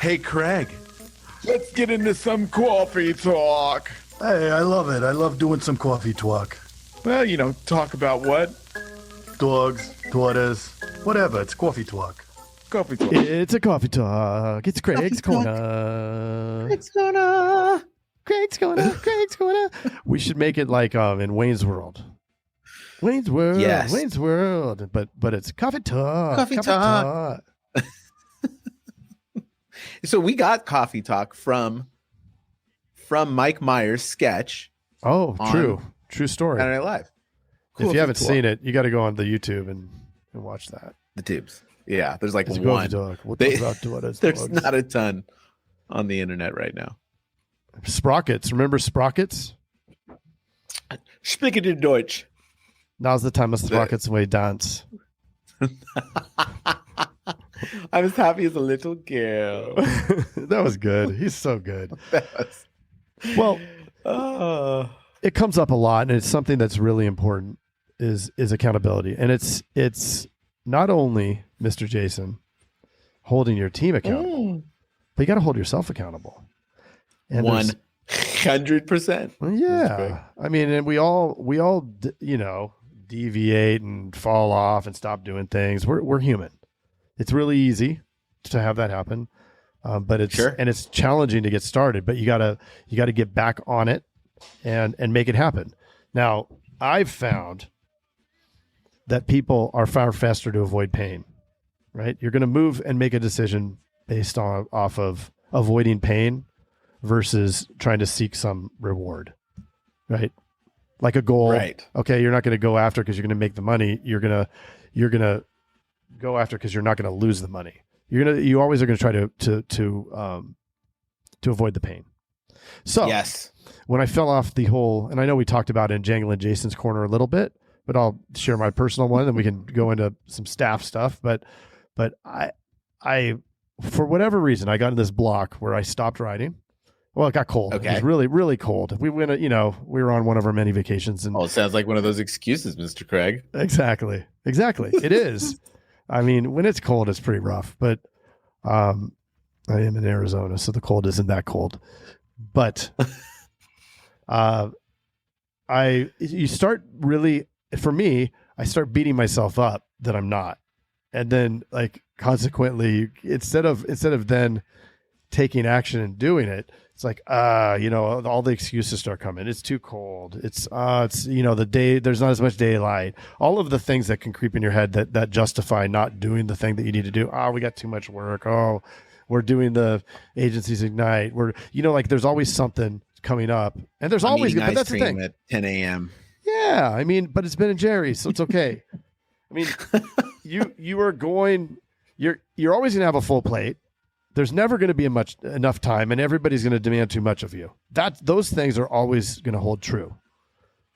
Hey, Craig, let's get into some coffee talk. Hey, I love it. I love doing some coffee talk. Well, talk about what? Dogs, daughters, whatever. It's coffee talk. Coffee talk. It's a coffee talk. It's Craig's Corner. Craig's Corner. We should make it like in Wayne's World. Yes. Wayne's World. But it's coffee talk. Coffee talk. So we got coffee talk from Mike Myers' sketch. Oh, true story. Saturday Night Live. If you haven't seen it, you got to go on the YouTube and watch that. The tubes. Yeah, there's like It's one. coffee talk. We'll talk about daughters, There's dogs. not a ton on the internet right now. Sprockets. Remember Sprockets? Speak it in Deutsch. Now's the time of Sprockets way dance. I was happy as a little girl. That was good. He's so good. That was... Well, it comes up a lot, and it's something that's really important is accountability. And it's not only, Mr. Jason, holding your team accountable, but you got to hold yourself accountable. And 100%. well, yeah. I mean, and we all deviate and fall off and stop doing things. We're human. It's really easy to have that happen. But it's challenging to get started, but you gotta get back on it and make it happen. Now, I've found that people are far faster to avoid pain, right? You're going to move and make a decision based off of avoiding pain versus trying to seek some reward, right? Like a goal. Right. Okay. You're not going to go after because you're going to make the money. You're going to go after because you're not going to lose the money. You always are going to try to avoid the pain. So yes, when I fell off the whole, and I know we talked about it in Jangling Jason's Corner a little bit, but I'll share my personal one, and we can go into some staff stuff. But I for whatever reason, I got in this block where I stopped riding. Well, it got cold. Okay. It was really, really cold. We went, we were on one of our many vacations, and it sounds like one of those excuses, Mr. Craig. Exactly. It is. I mean, when it's cold, it's pretty rough, but I am in Arizona, so the cold isn't that cold. But you start really, for me, I start beating myself up that I'm not. And then consequently, instead of then taking action and doing it, it's like, all the excuses start coming. It's too cold. It's the day, there's not as much daylight. All of the things that can creep in your head that justify not doing the thing that you need to do. We got too much work. We're doing the agencies Ignite. There's always something coming up, and there's always, but that's the thing. At 10 a.m. Yeah. I mean, but it's Ben and Jerry's, so it's okay. I mean, you're always going to have a full plate. There's never going to be enough time, and everybody's going to demand too much of you. Those things are always going to hold true,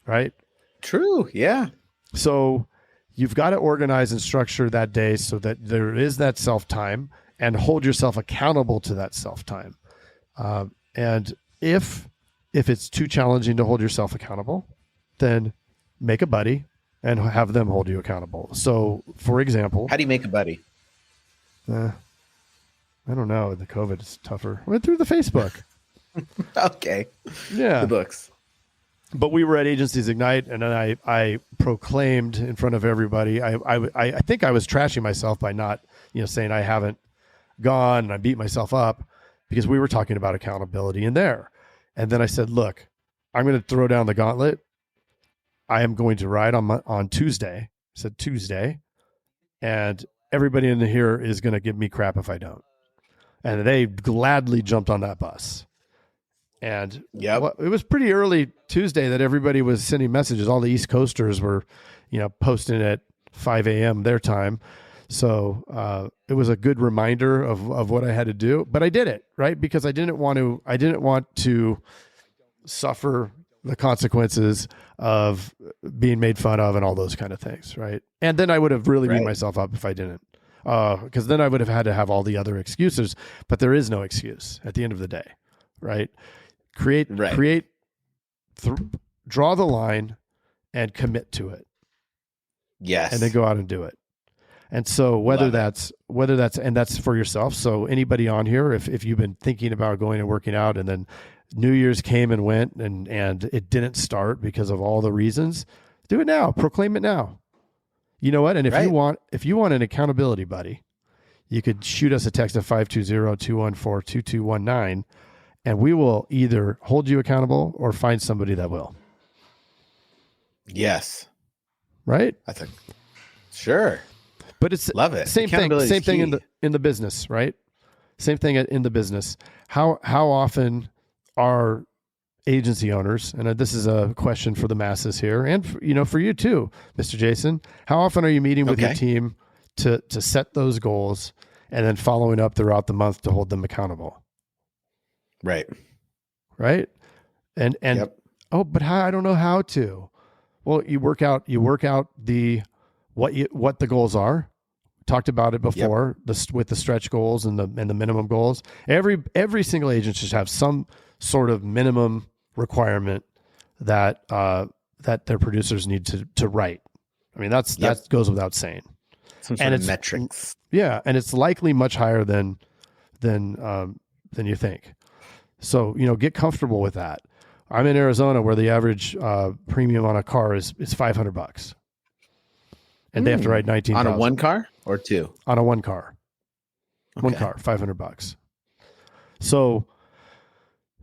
right? True, yeah. So you've got to organize and structure that day so that there is that self-time, and hold yourself accountable to that self-time. And if it's too challenging to hold yourself accountable, then make a buddy and have them hold you accountable. So, for example, how do you make a buddy? I don't know. The COVID is tougher. Went through the Facebook. Okay. Yeah. The books. But we were at Agencies Ignite, and then I proclaimed in front of everybody. I think I was trashing myself by not, saying I haven't gone, and I beat myself up because we were talking about accountability in there. And then I said, look, I'm going to throw down the gauntlet. I am going to ride on Tuesday. I said Tuesday. And everybody in here is going to give me crap if I don't. And they gladly jumped on that bus. And it was pretty early Tuesday that everybody was sending messages. All the East Coasters were, posting at 5 a.m. their time. So it was a good reminder of what I had to do. But I did it, right? Because I didn't want to suffer the consequences of being made fun of and all those kind of things, right? And then I would have really beat myself up if I didn't. Because then I would have had to have all the other excuses. But there is no excuse at the end of the day, right? Draw the line and commit to it. Yes. And then go out and do it. And so whether that's and that's for yourself. So anybody on here, if you've been thinking about going and working out and then New Year's came and went and it didn't start because of all the reasons, do it now. Proclaim it now. You know what? And if you want an accountability buddy, you could shoot us a text at 520-214-2219 and we will either hold you accountable or find somebody that will. Yes. Right? I think. Sure. But it's love it. Same thing in the business, right? Same thing in the business. How often are agency owners, and this is a question for the masses here, and for you too, Mr. Jason, how often are you meeting with your team to set those goals and then following up throughout the month to hold them accountable? Right. And yep. Oh, but I don't know how to. Well, you work out the what the goals are. Talked about it before, with the stretch goals and the minimum goals. Every single agent should have some sort of minimum requirement that their producers need to write. I mean, that goes without saying. Some sort of metrics. Yeah, and it's likely much higher than you think. So get comfortable with that. I'm in Arizona where the average premium on a car is $500, and they have to write 19,000 on a one car or two. On a one car, $500. So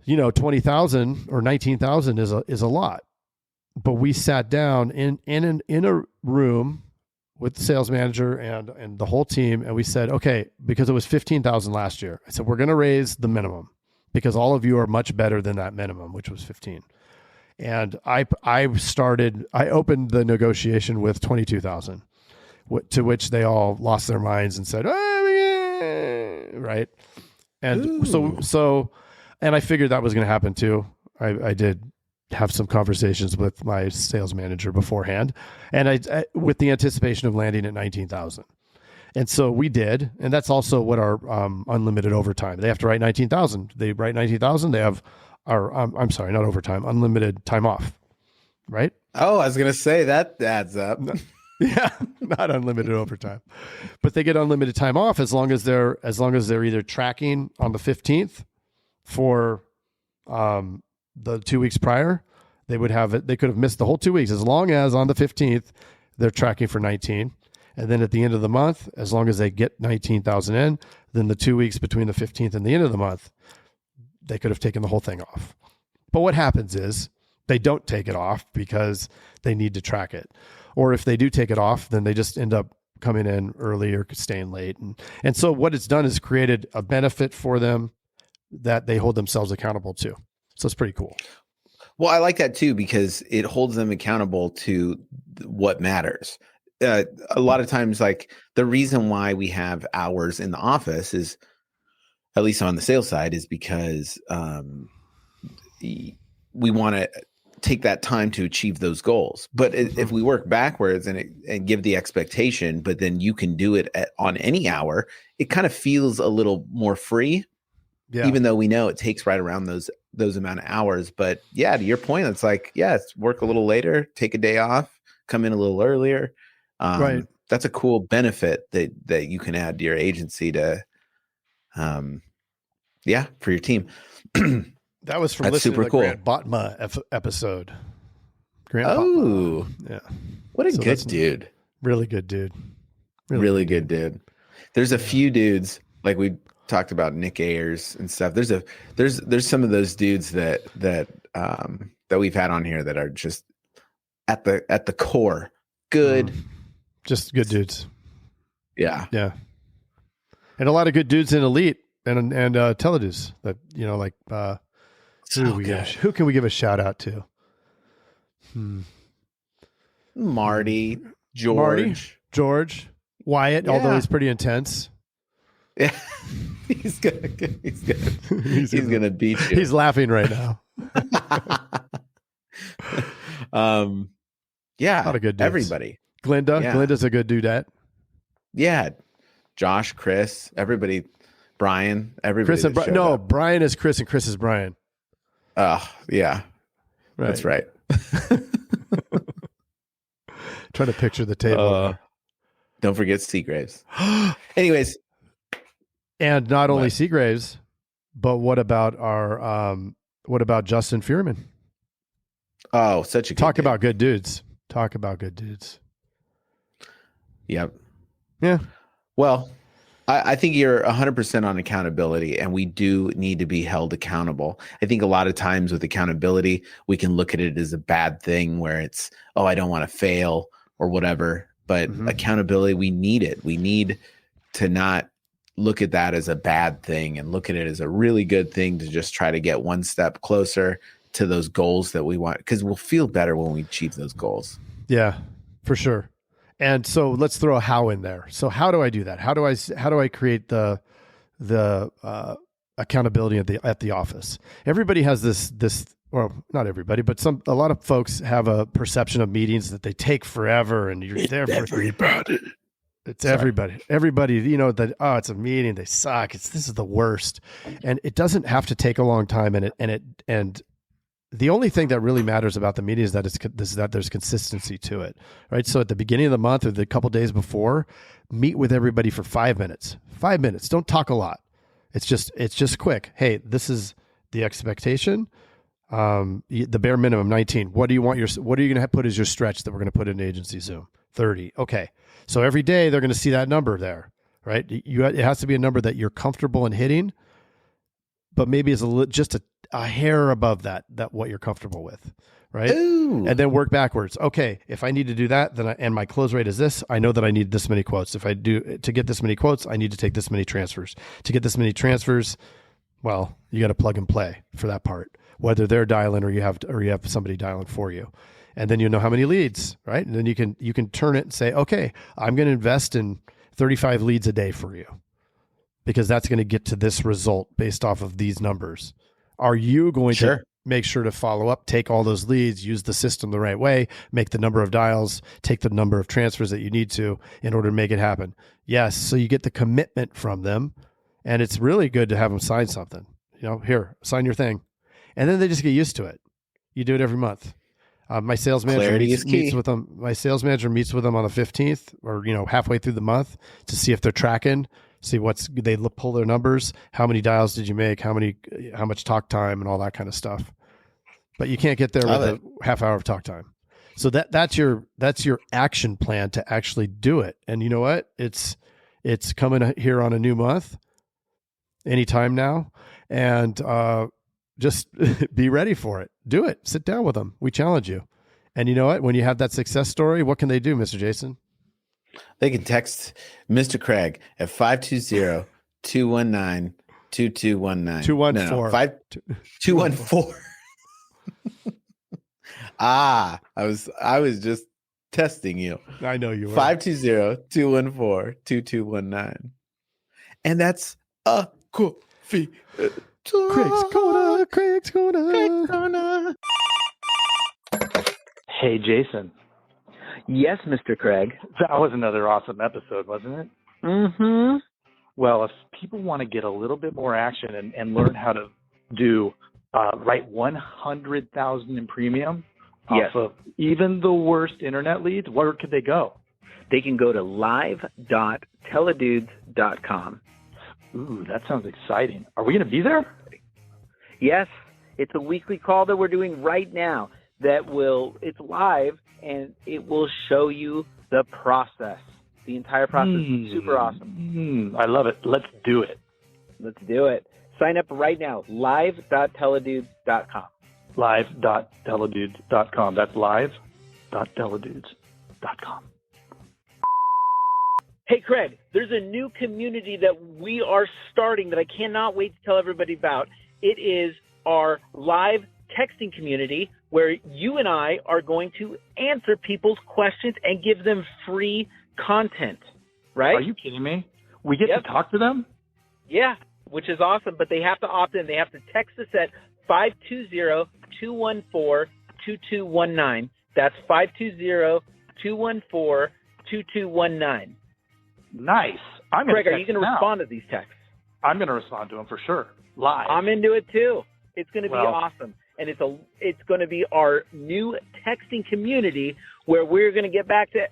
20,000 or 19,000 is a lot, but we sat down in a room with the sales manager and the whole team, and we said, okay, because it was 15,000 last year, I said we're going to raise the minimum, because all of you are much better than that minimum, which was 15. And I opened the negotiation with 22,000, to which they all lost their minds and said, right. And so, and I figured that was going to happen too. I did have some conversations with my sales manager beforehand, and I with the anticipation of landing at 19,000. And so we did, and that's also what our unlimited overtime. They have to write 19,000. They write 19,000. They have I'm sorry, not overtime, unlimited time off, right? Oh, I was going to say that adds up. Yeah, not unlimited overtime, but they get unlimited time off as long as they're either tracking on the 15th for the 2 weeks prior. They would have it. They could have missed the whole 2 weeks as long as on the 15th they're tracking for 19. And then at the end of the month, as long as they get 19,000 in, then the 2 weeks between the 15th and the end of the month, they could have taken the whole thing off. But what happens is they don't take it off because they need to track it. Or if they do take it off, then they just end up coming in early or staying late. And so what it's done is created a benefit for them that they hold themselves accountable to. So it's pretty cool. Well, I like that too, because it holds them accountable to what matters. A lot of times, like, the reason why we have hours in the office is, at least on the sales side, is because we want to take that time to achieve those goals. But if we work backwards and give the expectation, but then you can do it on any hour, it kind of feels a little more free. Yeah. Even though we know it takes right around those amount of hours. But yeah, to your point, it's like, it's work a little later, take a day off, come in a little earlier. Right. That's a cool benefit that you can add to your agency to, for your team. That was from listening to the Grant Botma episode. Grant Botma. Yeah. What a good dude. Really good dude. Really good dude. There's a few dudes, like we talked about Nick Ayers and stuff. There's some of those dudes that we've had on here that are just at the core good. Just good dudes. Yeah. Yeah. And a lot of good dudes in Elite and Teledues that, like, who can we give a shout out to? Marty, George, Wyatt, although he's pretty intense. Yeah. He's gonna beat you. He's laughing right now. Yeah. A lot of good dudes. Everybody. Glenda's a good dudette. Yeah. Josh, Chris, everybody, Brian, everybody. Chris and Brian is Chris and Chris is Brian. Yeah. Right. That's right. Trying to picture the table. Don't forget Seagraves. Anyways. And not only Seagraves, but what about Justin Fearman? Oh, such a good Talk dude. about good dudes. Talk about good dudes. Yep. Yeah. Well, I think you're 100% on accountability, and we do need to be held accountable. I think a lot of times with accountability, we can look at it as a bad thing where it's, oh, I don't want to fail or whatever. But accountability, we need it. We need to not look at that as a bad thing and look at it as a really good thing to just try to get one step closer to those goals that we want, because we'll feel better when we achieve those goals. Yeah, for sure. And so let's throw a how in there. So how do I do that? How do I create the accountability at the office? Everybody has this, well, not everybody, but a lot of folks have a perception of meetings that they take forever, and you're there for Everybody. It's everybody. Everybody, that, oh, it's a meeting, they suck. This is the worst. And it doesn't have to take a long time, and the only thing that really matters about the meeting is that there's consistency to it, right? So at the beginning of the month or the couple days before, meet with everybody for 5 minutes. 5 minutes. Don't talk a lot. It's just quick. Hey, this is the expectation. The bare minimum 19. What are you going to put as your stretch that we're going to put in agency Zoom? 30. Okay. So every day they're going to see that number there, right? It has to be a number that you're comfortable in hitting, but maybe it's just a hair above that what you're comfortable with, right? Ooh. And then work backwards. Okay, if I need to do that, then and my close rate is this, I know that I need this many quotes. If I do, to get this many quotes, I need to take this many transfers. To get this many transfers, well, you got to plug and play for that part, whether they're dialing or you have somebody dialing for you. And then you know how many leads, right? And then you can turn it and say, okay, I'm going to invest in 35 leads a day for you, because that's going to get to this result based off of these numbers. Are you going to make sure to follow up, take all those leads, use the system the right way, make the number of dials, take the number of transfers that you need to in order to make it happen? Yes. So you get the commitment from them, and it's really good to have them sign something. Here, sign your thing. And then they just get used to it. You do it every month. My sales manager meets with them. My sales manager meets with them on the 15th or, halfway through the month to see if they're tracking. See they pull their numbers. How many dials did you make? How much talk time and all that kind of stuff. But you can't get there with a half hour of talk time. So that's your action plan to actually do it. And you know what? It's coming here on a new month anytime now. And just be ready for it. Do it. Sit down with them. We challenge you. And you know what? When you have that success story, what can they do, Mr. Jason? They can text Mr. Craig at 520-219-2219. 214. No, 214. I was just testing you. I know you were. 520-214-2219. And that's a coffee. Craig's Corner. Hey, Jason. Yes, Mr. Craig. That was another awesome episode, wasn't it? Mm-hmm. Well, if people want to get a little bit more action and learn how to write 100,000 in premium off of even the worst internet leads, where could they go? They can go to live.teledudes.com. Ooh, that sounds exciting. Are we going to be there? Yes. It's a weekly call that we're doing right now it's live, and it will show you the process. The entire process is super awesome. I love it. Let's do it. Let's do it. Sign up right now. Live.teledudes.com. Live.teledudes.com. That's live.teledudes.com. Hey, Craig, there's a new community that we are starting that I cannot wait to tell everybody about. It is our live texting community where you and I are going to answer people's questions and give them free content, right? Are you kidding me? We get to talk to them? Yeah, which is awesome, but they have to opt in. They have to text us at 520-214-2219. That's 520-214-2219. Nice. Craig, are you going to respond to these texts? I'm going to respond to them for sure. Live. I'm into it too. It's going to be awesome. And it's going to be our new texting community where we're going to get back to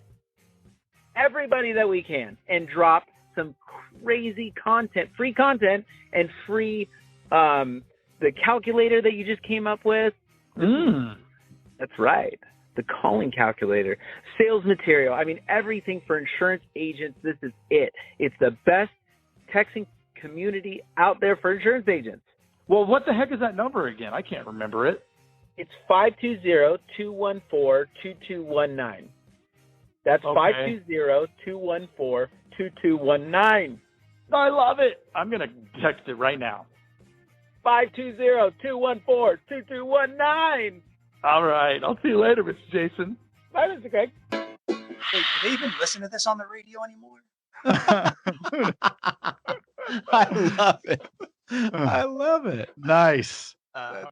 everybody that we can and drop some crazy content, free content, and free the calculator that you just came up with. That's right. The calling calculator, sales material. I mean, everything for insurance agents. This is it. It's the best texting community out there for insurance agents. Well, what the heck is that number again? I can't remember it. It's 520-214-2219. That's Okay. 520-214-2219. I love it. I'm going to text it right now. 520-214-2219. All right. I'll see you later, Mr. Jason. Bye, Mr. Craig. Wait, do they even listen to this on the radio anymore? I love it. I love it. Nice.